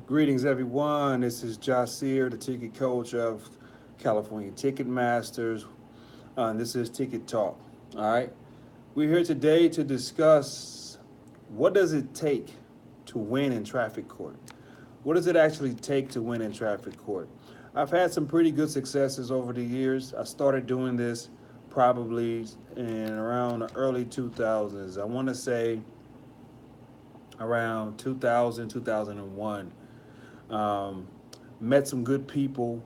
Greetings, everyone. This is Jasir, the ticket coach of California Ticket Masters. And this is Ticket Talk. All right. We're here today to discuss what does it take to win in traffic court. What does it actually take to win in traffic court? I've had some pretty good successes over the years. I started doing this probably in around the early 2000s. I want to say around 2000, 2001. Um, Met some good people,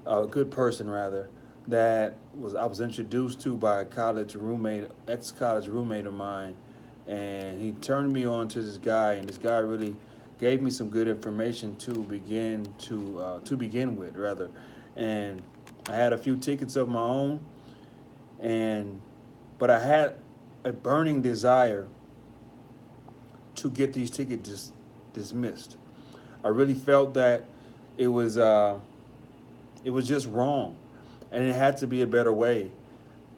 a good person rather, that was I was introduced to by a college roommate, ex-college roommate of mine, and he turned me on to this guy, and this guy really gave me some good information to begin with rather, and I had a few tickets of my own, and but I had a burning desire to get these tickets dismissed. I really felt that it was uh, it was just wrong, and it had to be a better way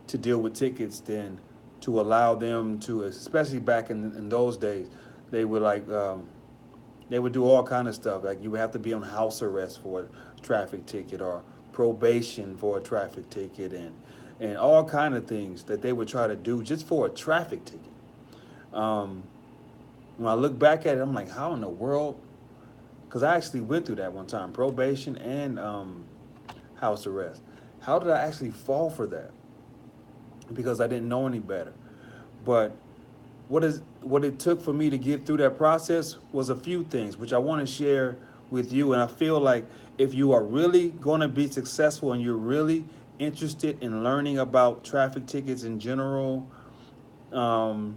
to deal with tickets than to allow them to, especially back in those days, they would they would do all kind of stuff. Like you would have to be on house arrest for a traffic ticket or probation for a traffic ticket, and all kind of things that they would try to do just for a traffic ticket. Um, when I look back at it, I'm like, how in the world? Because I actually went through that one time, probation and house arrest. How did I actually fall for that? Because I didn't know any better. But what it took for me to get through that process was a few things, which I want to share with you. And I feel like if you are really going to be successful and you're really interested in learning about traffic tickets in general, um,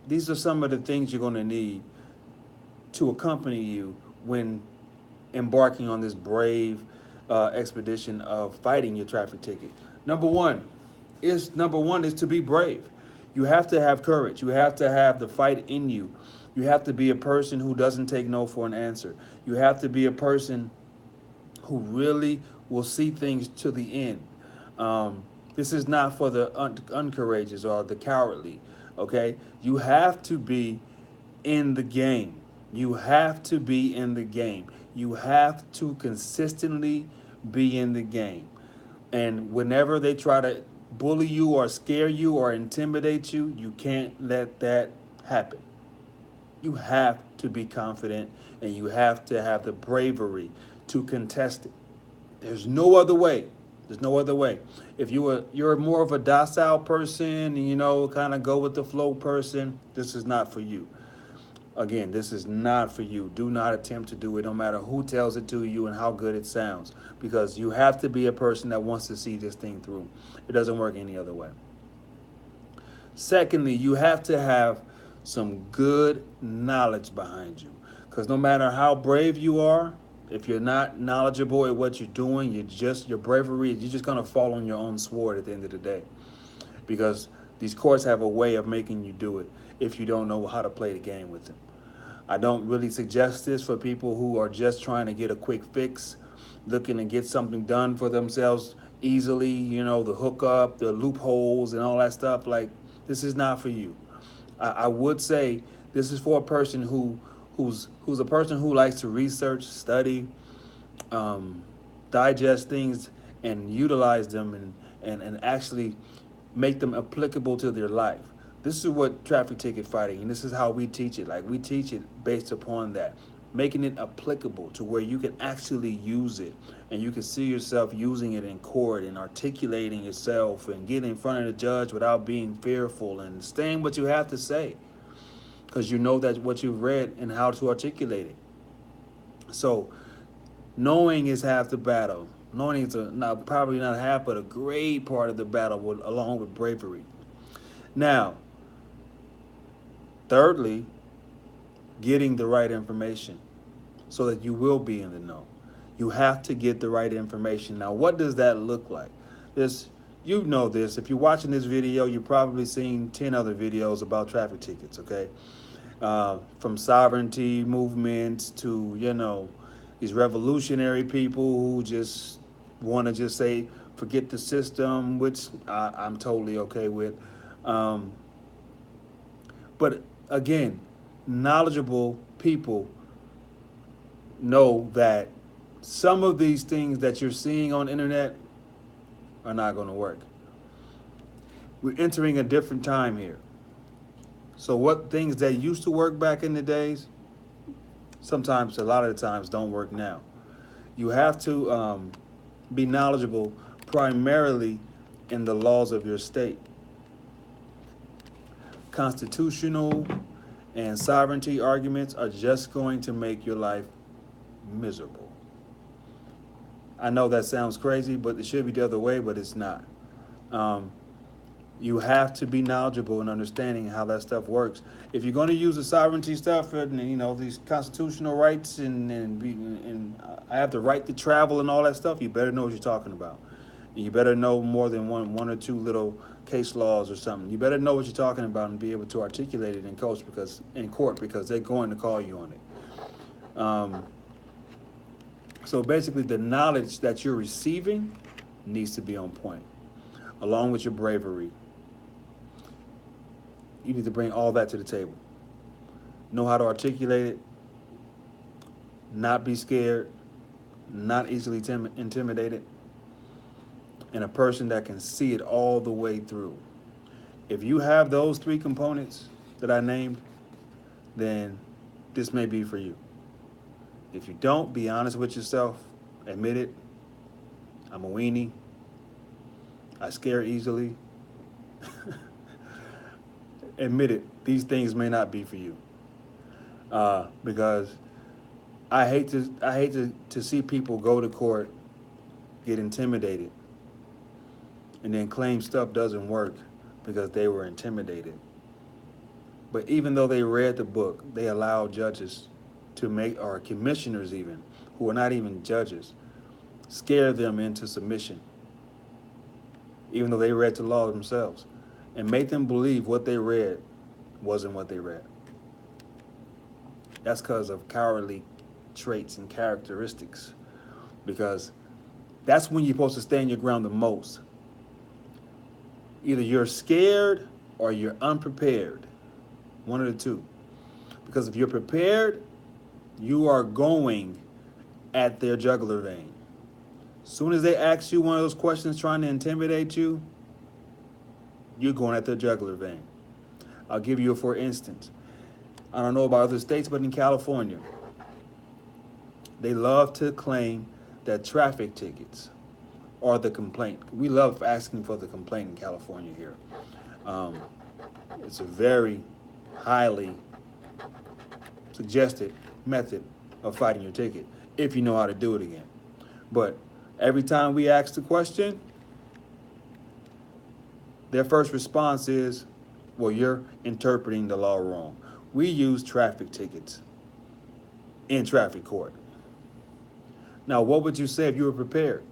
these are some of the things you're going to need to accompany you when embarking on this brave expedition of fighting your traffic ticket. Number one is to be brave. You have to have courage. You have to have the fight in you. You have to be a person who doesn't take no for an answer. You have to be a person who really will see things to the end. Um, this is not for the uncourageous or the cowardly. Okay, you have to be in the game. You have to be in the game. You have to consistently be in the game. And whenever they try to bully you or scare you or intimidate you, you can't let that happen. You have to be confident and you have to have the bravery to contest it. There's no other way. There's no other way. If you're more of a docile person, kind of go with the flow person, this is not for you. Again, this is not for you. Do not attempt to do it, no matter who tells it to you and how good it sounds, because you have to be a person that wants to see this thing through. It doesn't work any other way. Secondly, you have to have some good knowledge behind you, because no matter how brave you are, if you're not knowledgeable at what you're doing, your bravery, you're just gonna fall on your own sword at the end of the day, because these courts have a way of making you do it if you don't know how to play the game with them. I don't really suggest this for people who are just trying to get a quick fix, looking to get something done for themselves easily, the hookup, the loopholes, and all that stuff. Like, this is not for you. I would say this is for a person who's a person who likes to research, study, um, digest things, and utilize them and actually make them applicable to their life. This is what traffic ticket fighting, and this is how we teach it. Like, we teach it based upon that, making it applicable to where you can actually use it and you can see yourself using it in court and articulating yourself and getting in front of the judge without being fearful and saying what you have to say because you know that what you've read and how to articulate it. So knowing is half the battle. Knowing is not probably not half, but a great part of the battle, along with bravery. Now, thirdly, getting the right information so that you will be in the know. You have to get the right information. Now, what does that look like? This, you know this. If you're watching this video, you've probably seen 10 other videos about traffic tickets, okay? From sovereignty movements to, these revolutionary people who just want to just say, forget the system, which I'm totally okay with. Um, but again, knowledgeable people know that some of these things that you're seeing on the internet are not going to work. We're entering a different time here. So what things that used to work back in the days, sometimes, a lot of the times, don't work now. You have to be knowledgeable primarily in the laws of your state. Constitutional and sovereignty arguments are just going to make your life miserable. I know that sounds crazy, but it should be the other way, but it's not. Um, you have to be knowledgeable in understanding how that stuff works. If you're going to use the sovereignty stuff and these constitutional rights and I have the right to travel and all that stuff, you better know what you're talking about. And you better know more than one or two little case laws or something. You better know what you're talking about and be able to articulate it in court because they're going to call you on it. So basically, the knowledge that you're receiving needs to be on point, along with your bravery. You need to bring all that to the table. Know how to articulate it, not be scared, not easily intimidated, and a person that can see it all the way through. If you have those three components that I named, then this may be for you. If you don't, be honest with yourself. Admit it. I'm a weenie. I scare easily. Admit it. These things may not be for you. Because I hate to see people go to court, get intimidated, and then claim stuff doesn't work because they were intimidated. But even though they read the book, they allow judges to make, or commissioners even, who are not even judges, scare them into submission, even though they read the law themselves, and make them believe what they read wasn't what they read. That's because of cowardly traits and characteristics, because that's when you're supposed to stand your ground the most. Either you're scared or you're unprepared, one of the two. Because if you're prepared, you are going at their jugular vein. As soon as they ask you one of those questions trying to intimidate you, you're going at their jugular vein. I'll give you a for instance. I don't know about other states, but in California, they love to claim that traffic tickets are the complaint. We love asking for the complaint in California here. It's a very highly suggested method of fighting your ticket if you know how to do it again. But every time we ask the question, their first response is, well, you're interpreting the law wrong. We use traffic tickets in traffic court. Now, what would you say if you were prepared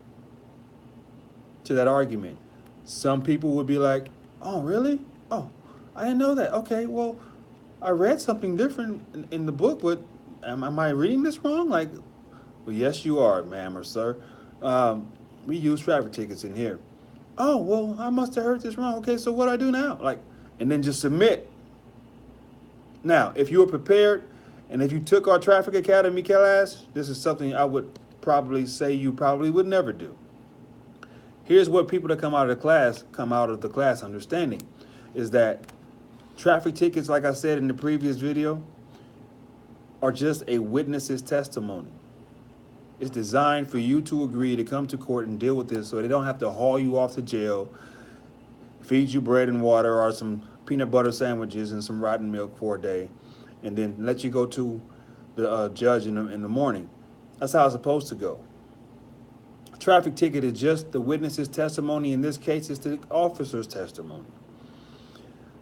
to that argument? Some people would be like, oh, really? Oh, I didn't know that. Okay, well, I read something different in the book, but am I reading this wrong? Like, well, yes, you are, ma'am or sir. We use traffic tickets in here. Oh, well, I must have heard this wrong. Okay, so what do I do now? And then just submit. Now, if you were prepared, and if you took our Traffic Academy class, this is something I would probably say you probably would never do. Here's what people that come out of the class understanding, is that traffic tickets, like I said in the previous video, are just a witness's testimony. It's designed for you to agree to come to court and deal with this so they don't have to haul you off to jail, feed you bread and water or some peanut butter sandwiches and some rotten milk for a day, and then let you go to the judge in the morning. That's how it's supposed to go. A traffic ticket is just the witness's testimony. In this case, it's the officer's testimony.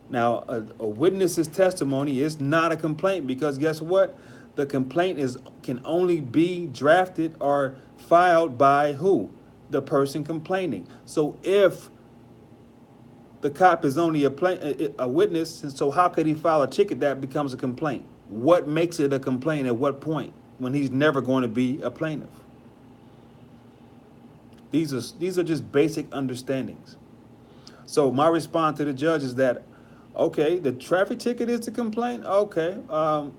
Now, a witness's testimony is not a complaint, because guess what? The complaint can only be drafted or filed by who? The person complaining. So if the cop is only a witness, and so how could he file a ticket that becomes a complaint? What makes it a complaint at what point, when he's never going to be a plaintiff? These are just basic understandings. So my response to the judge is that Okay, the traffic ticket is the complaint? Okay.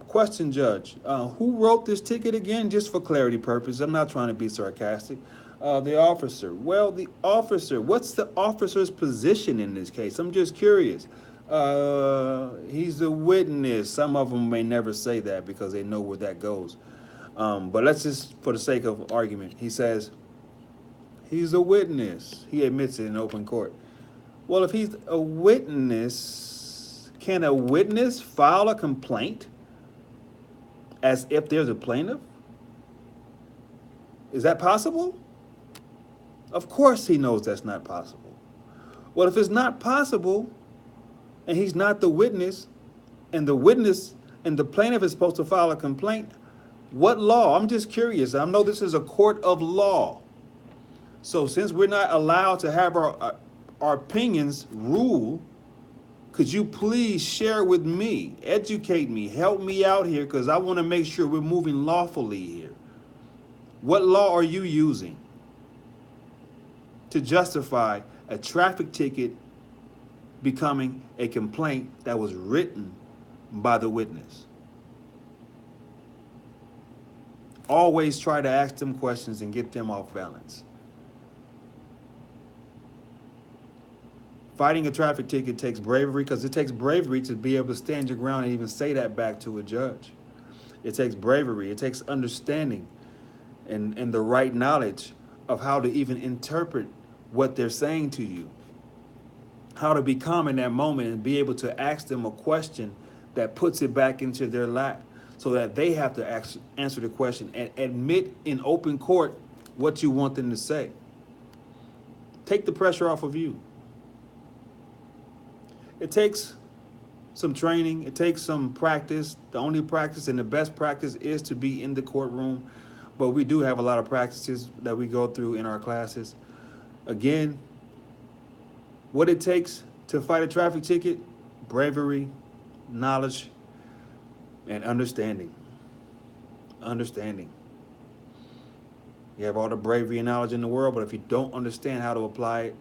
Question, Judge. Who wrote this ticket again? Just for clarity purposes. I'm not trying to be sarcastic. The officer. Well, the officer. What's the officer's position in this case? I'm just curious. He's a witness. Some of them may never say that because they know where that goes. But let's just, for the sake of argument, he says he's a witness. He admits it in open court. Well, if he's a witness, can a witness file a complaint as if there's a plaintiff? Is that possible? Of course he knows that's not possible. Well, if it's not possible and he's not the witness and the plaintiff is supposed to file a complaint, what law? I'm just curious. I know this is a court of law. So since we're not allowed to have our opinions rule, could you please share with me, educate me, help me out here, because I want to make sure we're moving lawfully here. What law are you using to justify a traffic ticket becoming a complaint that was written by the witness? Always try to ask them questions and get them off balance. Fighting a traffic ticket takes bravery, because it takes bravery to be able to stand your ground and even say that back to a judge. It takes bravery. It takes understanding and the right knowledge of how to even interpret what they're saying to you. How to be calm in that moment and be able to ask them a question that puts it back into their lap so that they have to answer the question and admit in open court what you want them to say. Take the pressure off of you. It takes some training. It takes some practice. The only practice and the best practice is to be in the courtroom. But we do have a lot of practices that we go through in our classes. Again, what it takes to fight a traffic ticket: bravery, knowledge, and understanding. Understanding. You have all the bravery and knowledge in the world, but if you don't understand how to apply it,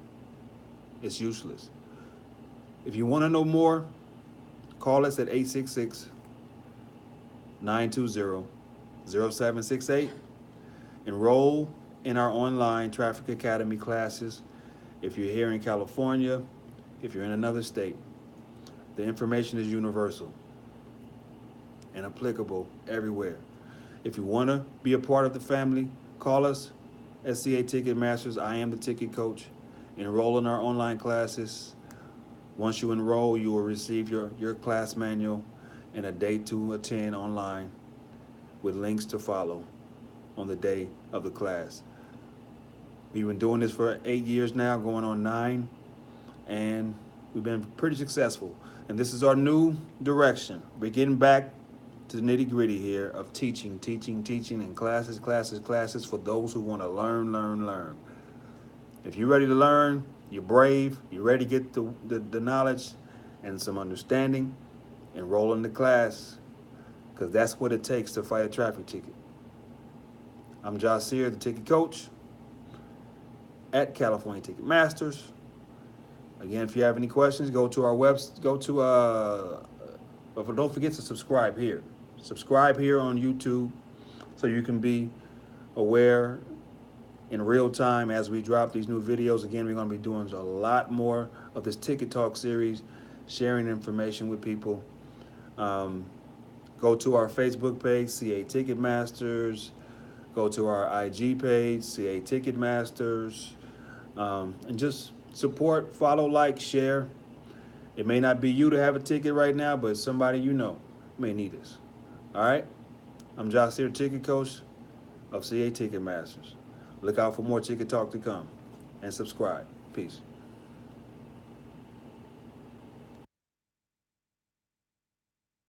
it's useless. If you want to know more, call us at 866-920-0768. Enroll in our online Traffic Academy classes. If you're here in California, if you're in another state, the information is universal and applicable everywhere. If you want to be a part of the family, call us at CA Ticketmasters. I am the ticket coach. Enroll in our online classes. Once you enroll, you will receive your class manual and a date to attend online with links to follow on the day of the class. We've been doing this for 8 years now, going on 9, and we've been pretty successful. And this is our new direction. We're getting back to the nitty-gritty here of teaching, and classes for those who want to learn. If you're ready to learn, you're brave, you're ready to get the knowledge and some understanding, enroll in the class, because that's what it takes to fight a traffic ticket. I'm Josh Sear, the ticket coach at California Ticket Masters. Again, if you have any questions, go to our website, but don't forget to subscribe here. Subscribe here on YouTube so you can be aware in real time as we drop these new videos. Again, we're going to be doing a lot more of this Ticket Talk series, sharing information with people. Go to our Facebook page, CA Ticketmasters. Go to our IG page, CA Ticketmasters. And just support, follow, like, share. It may not be you to have a ticket right now, but somebody you know may need this. All right? I'm Josh Sear, ticket coach of CA Ticketmasters. Look out for more Ticket Talk to come. And subscribe. Peace.